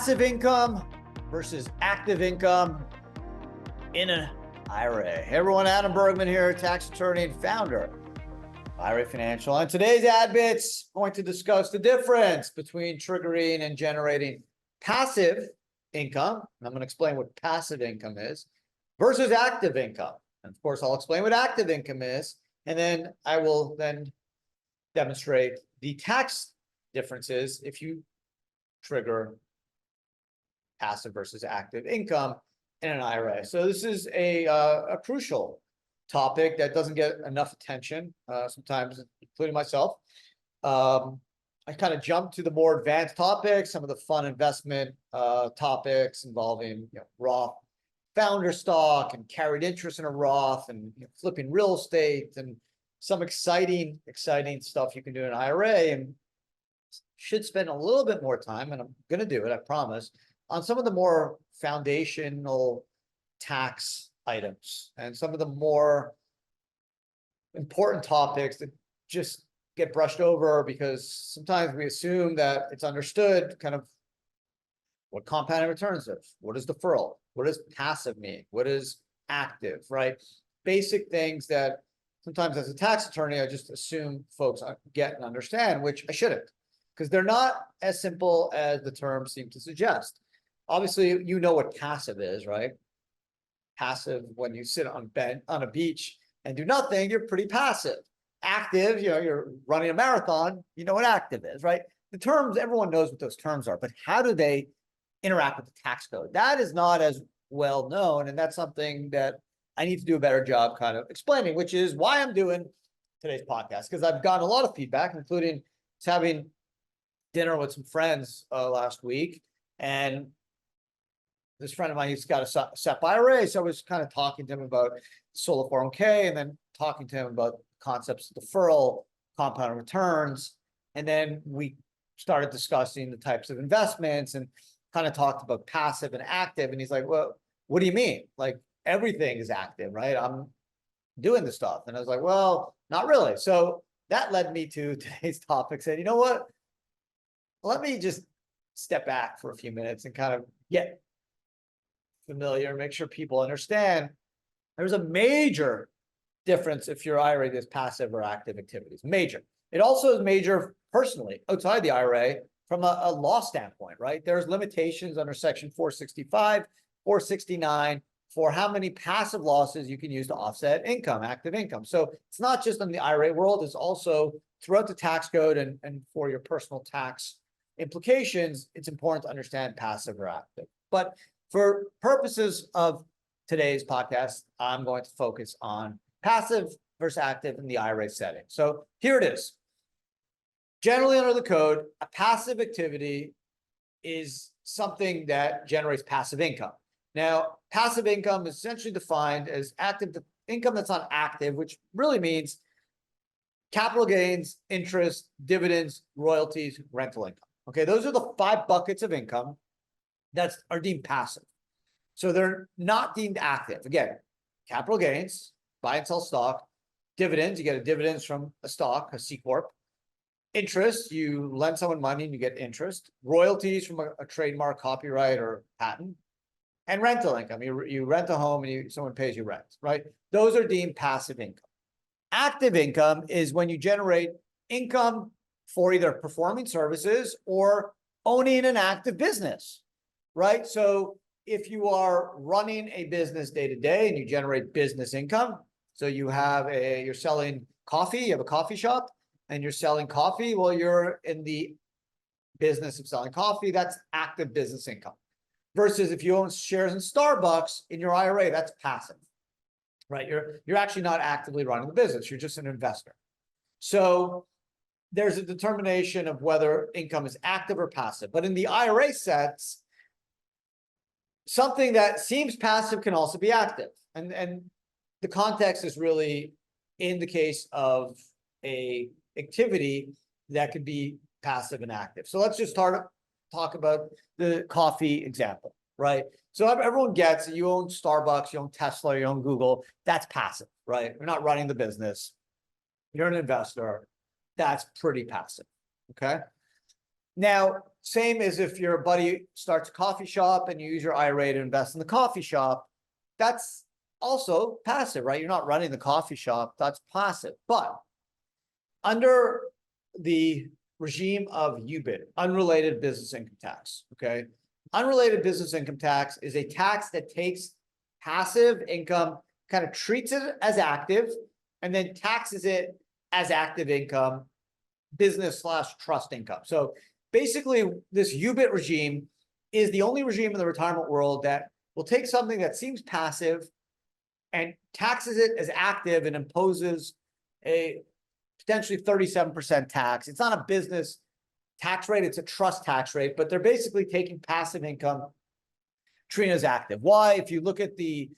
passive income versus active income in an IRA. Hey everyone, Adam Bergman here, tax attorney and founder of IRA Financial. On today's AdBits, I'm going to discuss the difference between triggering and generating passive income. And I'm going to explain what passive income is versus active income. And of course, I'll explain what active income is, and then I will then demonstrate the tax differences if you trigger passive versus active income in an IRA. So this is a crucial topic that doesn't get enough attention, sometimes, including myself. I kind of jump to the more advanced topics, some of the fun investment topics involving Roth founder stock and carried interest in a Roth and flipping real estate and some exciting stuff you can do in an IRA, and should spend a little bit more time, and I'm going to do it, I promise, on some of the more foundational tax items and some of the more important topics that just get brushed over because sometimes we assume that it's understood kind of what compounding returns is, what is deferral, what does passive mean, what is active, right? Basic things that sometimes as a tax attorney, I just assume folks get and understand, which I shouldn't, because they're not as simple as the terms seem to suggest. Obviously, you know what passive is, right? Passive, when you sit on a beach and do nothing, you're pretty passive. Active, you're running a marathon, you know what active is, right? The terms, everyone knows what those terms are, but how do they interact with the tax code? That is not as well known, and that's something that I need to do a better job kind of explaining, which is why I'm doing today's podcast, because I've gotten a lot of feedback, including having dinner with some friends last week, and this friend of mine, he's got a SEP IRA, so I was kind of talking to him about solo 401k, and then talking to him about concepts of deferral, compound returns, and then we started discussing the types of investments and kind of talked about passive and active, and he's like, well, what do you mean? Like, everything is active, right? I'm doing the stuff. And I was like, well, not really. So that led me to today's topic, saying, you know what? Let me just step back for a few minutes and kind of get familiar, make sure people understand there's a major difference if your IRA does passive or active activities. Major. It also is major personally outside the IRA from a law standpoint, right? There's limitations under Section 465, 469 for how many passive losses you can use to offset income, active income. So it's not just in the IRA world, it's also throughout the tax code, and for your personal tax implications, it's important to understand passive or active. But for purposes of today's podcast, I'm going to focus on passive versus active in the IRA setting. So here it is. Generally under the code, a passive activity is something that generates passive income. Now, passive income is essentially defined as active income that's not active, which really means capital gains, interest, dividends, royalties, rental income. Okay, those are the 5 buckets of income that are deemed passive. So they're not deemed active. Again, capital gains, buy and sell stock, dividends, you get a dividends from a stock, a C Corp. Interest, you lend someone money and you get interest. Royalties from a trademark, copyright, or patent. And rental income, you rent a home and someone pays you rent, right? Those are deemed passive income. Active income is when you generate income for either performing services or owning an active business, right? So if you are running a business day to day and you generate business income, so you're selling coffee, you have a coffee shop and you're selling coffee, well, you're in the business of selling coffee, that's active business income. Versus if you own shares in Starbucks in your IRA, that's passive, right? You're actually not actively running the business. You're just an investor. So there's a determination of whether income is active or passive. But in the IRA sets, something that seems passive can also be active. And the context is really in the case of a activity that could be passive and active. So let's just talk about the coffee example, right? So everyone gets it. You own Starbucks, you own Tesla, you own Google. That's passive, right? You're not running the business. You're an investor. That's pretty passive, okay? Now, same as if your buddy starts a coffee shop and you use your IRA to invest in the coffee shop, that's also passive, right? You're not running the coffee shop, that's passive. But under the regime of UBIT, unrelated business income tax, okay? Unrelated business income tax is a tax that takes passive income, kind of treats it as active, and then taxes it as active income, business/trust income. So basically, this UBIT regime is the only regime in the retirement world that will take something that seems passive and taxes it as active and imposes a potentially 37% tax. It's not a business tax rate, it's a trust tax rate, but they're basically taking passive income, treating it as active. Why? If you look at the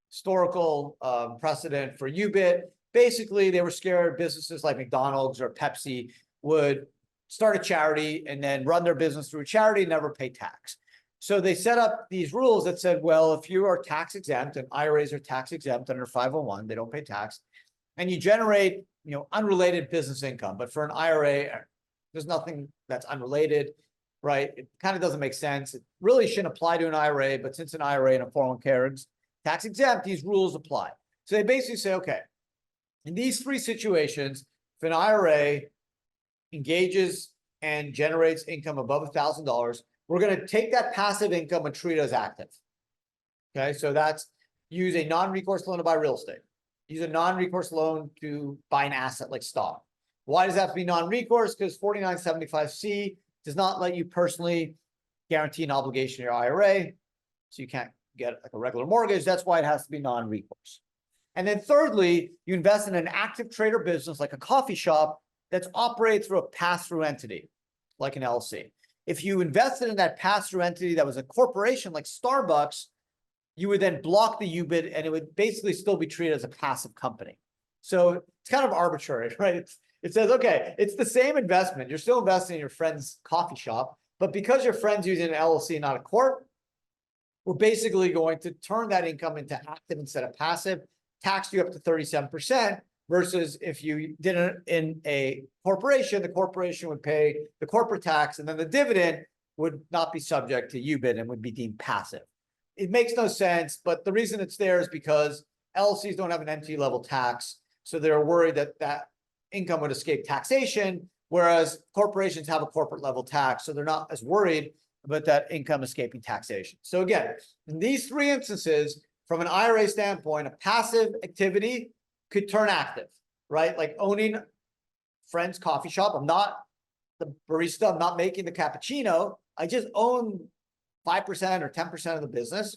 historical precedent for UBIT, basically they were scared businesses like McDonald's or Pepsi would start a charity and then run their business through a charity and never pay tax. So they set up these rules that said, well, if you are tax exempt, and IRAs are tax exempt under 501, they don't pay tax, and you generate, unrelated business income. But for an IRA, there's nothing that's unrelated, right? It kind of doesn't make sense. It really shouldn't apply to an IRA, but since an IRA and a 401k is tax exempt, these rules apply. So they basically say, okay, in these three situations, if an IRA engages and generates income above $1,000, we're going to take that passive income and treat it as active. Okay, so that's use a non-recourse loan to buy real estate. Use a non-recourse loan to buy an asset like stock. Why does that have to be non-recourse? Because 4975C does not let you personally guarantee an obligation in your IRA. So you can't get like a regular mortgage. That's why it has to be non-recourse. And then thirdly, you invest in an active trader business like a coffee shop that's operated through a pass-through entity, like an LLC. If you invested in that pass-through entity that was a corporation like Starbucks, you would then block the UBIT and it would basically still be treated as a passive company. So it's kind of arbitrary, right? It says, okay, it's the same investment. You're still investing in your friend's coffee shop, but because your friend's using an LLC, not a corp, we're basically going to turn that income into active instead of passive, tax you up to 37%, versus if you did it in a corporation, the corporation would pay the corporate tax, and then the dividend would not be subject to UBIT and would be deemed passive. It makes no sense, but the reason it's there is because LLCs don't have an entity level tax, so they're worried that that income would escape taxation, whereas corporations have a corporate level tax, so they're not as worried about that income escaping taxation. So again, in these three instances, from an IRA standpoint, a passive activity could turn active, right? Like owning friend's coffee shop. I'm not the barista, I'm not making the cappuccino. I just own 5% or 10% of the business.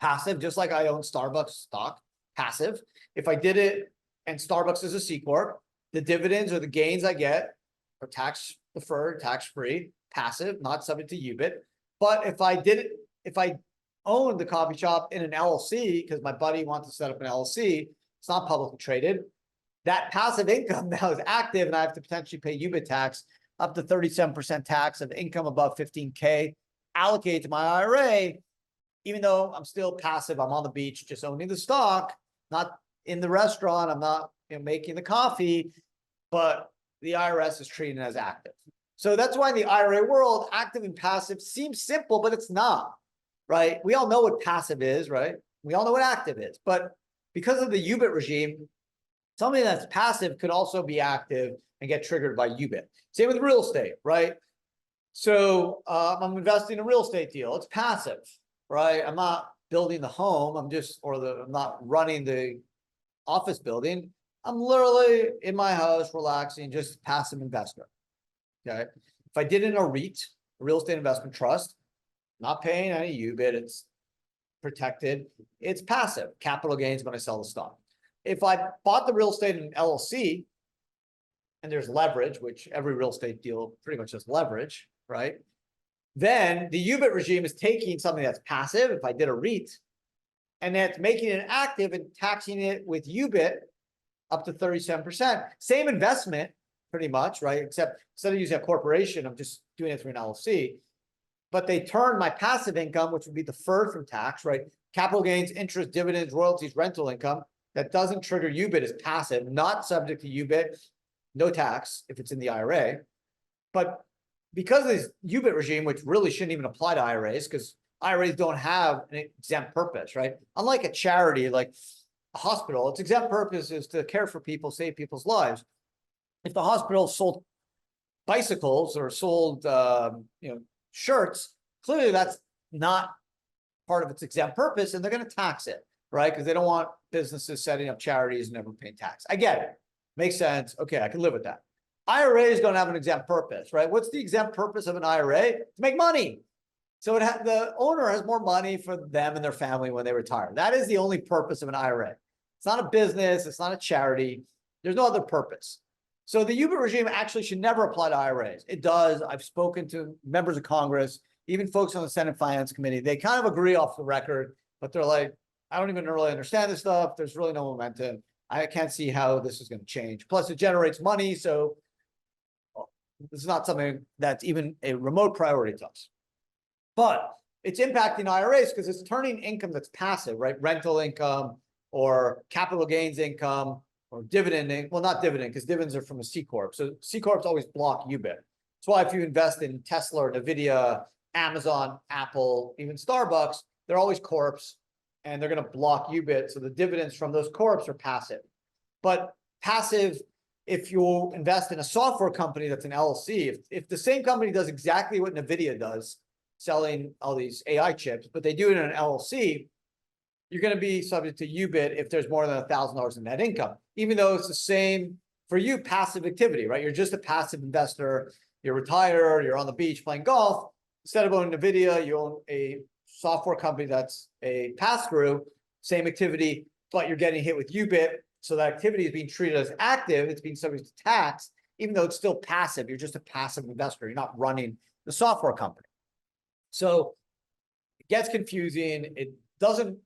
Passive, just like I own Starbucks stock, passive. If I did it and Starbucks is a C Corp, the dividends or the gains I get are tax deferred, tax free, passive, not subject to UBIT. But if I did it, if I owned the coffee shop in an LLC, because my buddy wants to set up an LLC, it's not publicly traded, that passive income now is active and I have to potentially pay UBIT tax up to 37% tax of income above 15K allocated to my IRA, even though I'm still passive. I'm on the beach just owning the stock, not in the restaurant. I'm not making the coffee, but the IRS is treating it as active. So that's why in the IRA world, active and passive seems simple, but it's not, right? We all know what passive is, right? We all know what active is, but because of the UBIT regime, something that's passive could also be active and get triggered by UBIT. Same with real estate, right? So I'm investing in a real estate deal. It's passive, right? I'm not building the home. I'm not running the office building. I'm literally in my house, relaxing, just a passive investor. Okay. If I did it in a REIT, a real estate investment trust, not paying any UBIT, it's protected. It's passive. Capital gains when I sell the stock. If I bought the real estate in an LLC, and there's leverage, which every real estate deal pretty much has leverage, right? Then the UBIT regime is taking something that's passive, if I did a REIT, and that's making it active and taxing it with UBIT up to 37%. Same investment, pretty much, right? Except instead of using a corporation, I'm just doing it through an LLC. But they turn my passive income, which would be deferred from tax, right? Capital gains, interest, dividends, royalties, rental income, that doesn't trigger UBIT as passive, not subject to UBIT, no tax if it's in the IRA. But because of this UBIT regime, which really shouldn't even apply to IRAs because IRAs don't have an exempt purpose, right? Unlike a charity like a hospital, its exempt purpose is to care for people, save people's lives. If the hospital sold bicycles or sold shirts, clearly that's not part of its exempt purpose, and they're going to tax it, right? Because they don't want businesses setting up charities and never paying tax. I get it. Makes sense. Okay, I can live with that. IRAs don't have an exempt purpose, right? What's the exempt purpose of an IRA? To make money. So the owner has more money for them and their family when they retire. That is the only purpose of an IRA. It's not a business. It's not a charity. There's no other purpose. So the UBIT regime actually should never apply to IRAs. It does. I've spoken to members of Congress, even folks on the Senate Finance Committee. They kind of agree off the record, but they're like, I don't even really understand this stuff. There's really no momentum. I can't see how this is going to change. Plus, it generates money. So this is not something that's even a remote priority to us. But it's impacting IRAs because it's turning income that's passive, right? Rental income or capital gains income or dividend, well, not dividend, because dividends are from a C Corp. So C Corps always block UBIT. That's why if you invest in Tesla or NVIDIA, Amazon, Apple, even Starbucks, they're always corps, and they're going to block UBIT. So the dividends from those corps are passive. But passive, if you invest in a software company that's an LLC, if the same company does exactly what NVIDIA does, selling all these AI chips, but they do it in an LLC, you're going to be subject to UBIT if there's more than $1,000 in net income, even though it's the same for you, passive activity, right? You're just a passive investor. You're retired. You're on the beach playing golf. Instead of owning NVIDIA, you own a software company that's a pass-through, same activity, but you're getting hit with UBIT. So that activity is being treated as active. It's being subject to tax, even though it's still passive. You're just a passive investor. You're not running the software company. So it gets confusing. It doesn't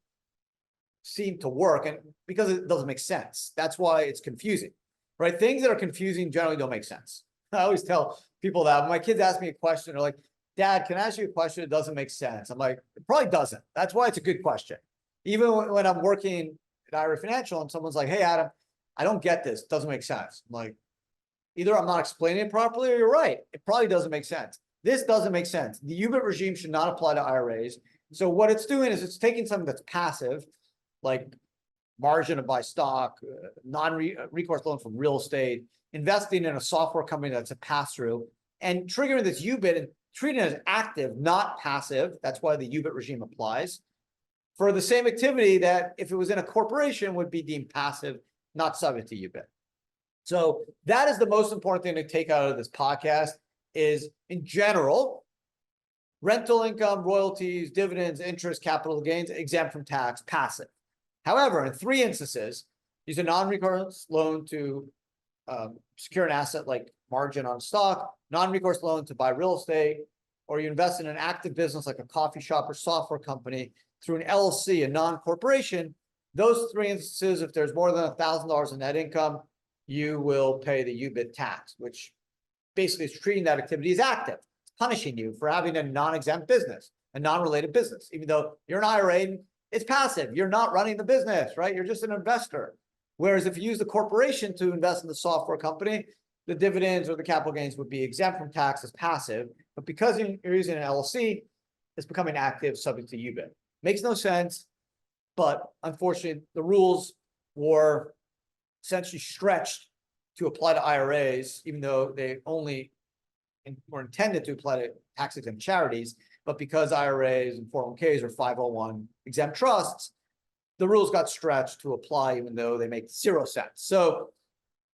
seem to work, and because it doesn't make sense. That's why it's confusing, right? Things that are confusing generally don't make sense. I always tell people that when my kids ask me a question, they're like, Dad, can I ask you a question? It doesn't make sense. I'm like, it probably doesn't. That's why it's a good question. Even when I'm working at IRA Financial and someone's like, hey, Adam, I don't get this. It doesn't make sense. I'm like, either I'm not explaining it properly or you're right. It probably doesn't make sense. This doesn't make sense. The UBIT regime should not apply to IRAs. So what it's doing is it's taking something that's passive, like margin to buy stock, non-recourse loan from real estate, investing in a software company that's a pass-through, and triggering this UBIT and treating it as active, not passive. That's why the UBIT regime applies for the same activity that if it was in a corporation would be deemed passive, not subject to UBIT. So that is the most important thing to take out of this podcast is, in general, rental income, royalties, dividends, interest, capital gains, exempt from tax, passive. However, in 3 instances, use a non-recourse loan to secure an asset like margin on stock, non-recourse loan to buy real estate, or you invest in an active business like a coffee shop or software company through an LLC, a non-corporation. Those 3 instances, if there's more than $1,000 in net income, you will pay the UBIT tax, which basically is treating that activity as active. It's punishing you for having a non-exempt business, a non-related business, even though you're an IRA. It's passive. You're not running the business, right? You're just an investor. Whereas if you use the corporation to invest in the software company, the dividends or the capital gains would be exempt from tax as passive. But because you're using an LLC, it's becoming active, subject to UBIT. Makes no sense, but unfortunately, the rules were essentially stretched to apply to IRAs, even though they only were intended to apply to tax-exempt charities. But because IRAs and 401ks are 501 exempt trusts, the rules got stretched to apply, even though they make 0 sense. So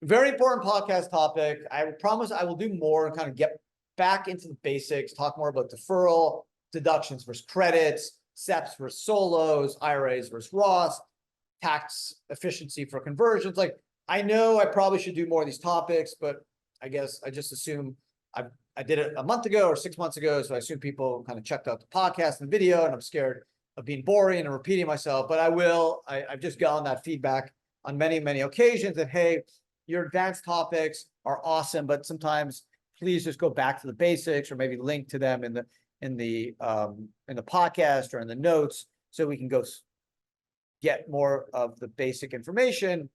very important podcast topic. I promise I will do more and kind of get back into the basics, talk more about deferral, deductions versus credits, SEPs versus solos, IRAs versus Roths, tax efficiency for conversions. Like, I know I probably should do more of these topics, but I guess I just assume I did it a month ago or 6 months ago. So I assume people kind of checked out the podcast and video, and I'm scared of being boring and repeating myself, but I will. I've just gotten that feedback on many, many occasions that, hey, your advanced topics are awesome, but sometimes please just go back to the basics or maybe link to them in the podcast or in the notes so we can go get more of the basic information,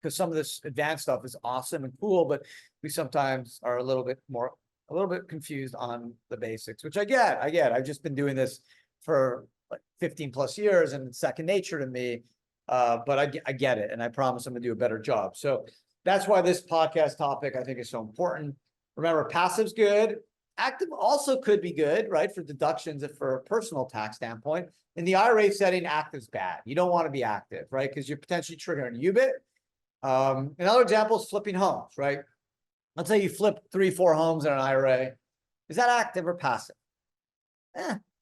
because some of this advanced stuff is awesome and cool, but we sometimes are a little bit more a little bit confused on the basics, which I get. I've just been doing this for like 15 plus years and it's second nature to me. But I get it. And I promise I'm gonna do a better job. So that's why this podcast topic I think is so important. Remember, passive's good. Active also could be good, right? For deductions and for a personal tax standpoint. In the IRA setting, active's bad. You don't want to be active, right? Because you're potentially triggering UBIT. Another example is flipping homes, right? Let's say you flip 3-4 homes in an IRA. Is that active or passive?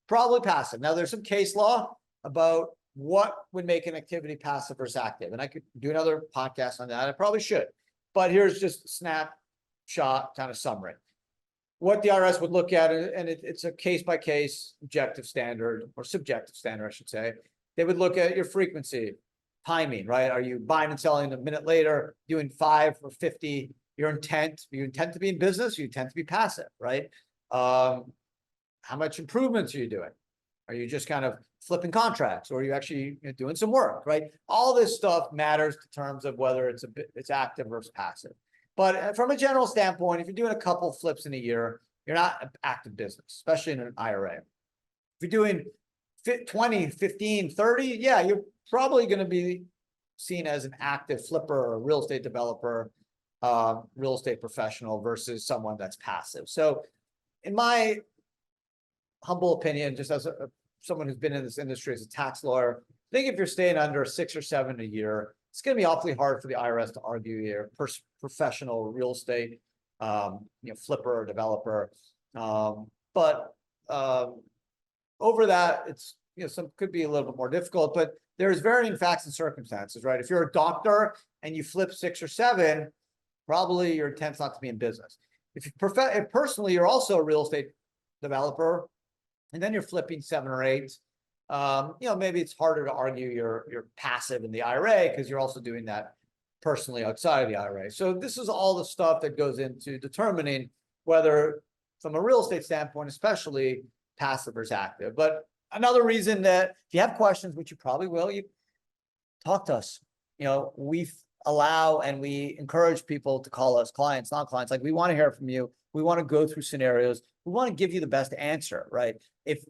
Probably passive. Now, there's some case law about what would make an activity passive versus active. And I could do another podcast on that. I probably should. But here's just a snapshot kind of summary. What the IRS would look at, and it's a case-by-case objective standard, or subjective standard, I should say. They would look at your frequency, timing, right? Are you buying and selling a minute later, doing 5 or 50? Your intent, you intend to be in business, you intend to be passive, right? How much improvements are you doing? Are you just kind of flipping contracts, or are you actually doing some work, right? All this stuff matters in terms of whether it's active versus passive. But from a general standpoint, if you're doing a couple flips in a year, you're not an active business, especially in an IRA. If you're doing 20, 15, 30, yeah, you're probably going to be seen as an active flipper or a real estate developer, real estate professional versus someone that's passive. So in my humble opinion, just as someone who's been in this industry as a tax lawyer, I think if you're staying under 6 or 7 a year, it's going to be awfully hard for the IRS to argue you're professional real estate, flipper or developer. But over that, it's some could be a little bit more difficult. But there's varying facts and circumstances, right? If you're a doctor and you flip 6 or 7, probably your intent's not to be in business. If personally you're also a real estate developer, and then you're flipping 7 or 8. Maybe it's harder to argue you're passive in the IRA because you're also doing that personally outside of the IRA. So this is all the stuff that goes into determining whether, from a real estate standpoint, especially passive versus active. But another reason that if you have questions, which you probably will, you talk to us. We allow and we encourage people to call us clients, not clients. Like, we want to hear from you. We want to go through scenarios. We want to give you the best answer, right? If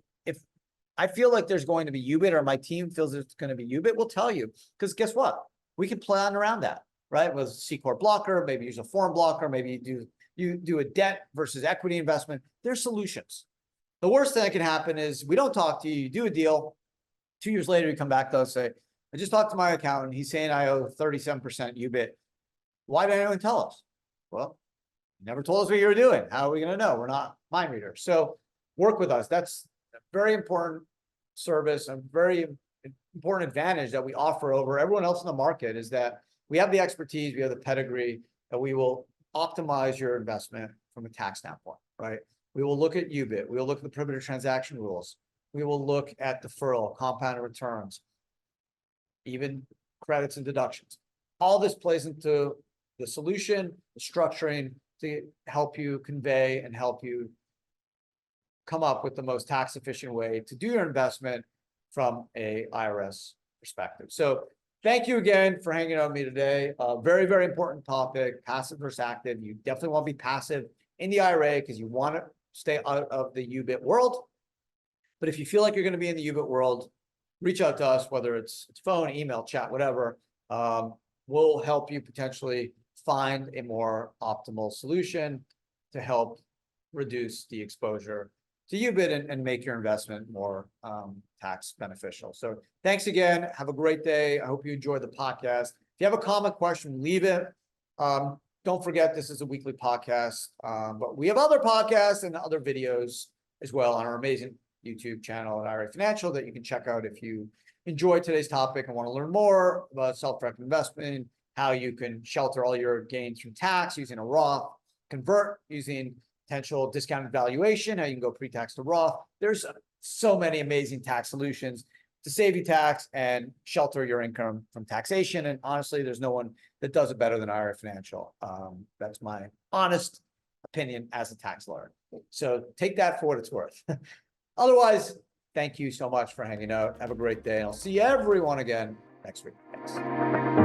I feel like there's going to be UBIT, or my team feels it's going to be UBIT, we'll tell you. Because guess what? We can plan around that, right? With C-Corp blocker, maybe use a foreign blocker, maybe you do a debt versus equity investment. There's solutions. The worst thing that can happen is we don't talk to you, you do a deal. 2 years later, you come back to us and say, I just talked to my accountant. He's saying I owe 37% UBIT. Why didn't anyone tell us? Well, you never told us what you were doing. How are we going to know? We're not mind readers. So work with us. That's a very important service, a very important advantage that we offer over everyone else in the market, is that we have the expertise, we have the pedigree, that we will optimize your investment from a tax standpoint, right? We will look at UBIT. We will look at the prohibited transaction rules. We will look at deferral, compounded returns, even credits and deductions. All this plays into the solution, the structuring, to help you convey and help you come up with the most tax efficient way to do your investment from a IRS perspective. So thank you again for hanging out with me today. Very, very important topic, passive versus active. You definitely want to be passive in the IRA because you want to stay out of the UBIT world. But if you feel like you're going to be in the UBIT world, reach out to us, whether it's phone, email, chat, whatever. We'll help you potentially find a more optimal solution to help reduce the exposure to UBIT and make your investment more tax beneficial. So thanks again. Have a great day. I hope you enjoyed the podcast. If you have a comment, question, leave it. Don't forget, this is a weekly podcast, but we have other podcasts and other videos as well on our amazing YouTube channel at IRA Financial that you can check out if you enjoyed today's topic and want to learn more about self-directed investment, how you can shelter all your gains from tax using a Roth, convert using potential discounted valuation, how you can go pre-tax to Roth. There's so many amazing tax solutions to save you tax and shelter your income from taxation. And honestly, there's no one that does it better than IRA Financial. That's my honest opinion as a tax lawyer. So take that for what it's worth. Otherwise, thank you so much for hanging out. Have a great day. And I'll see everyone again next week. Thanks.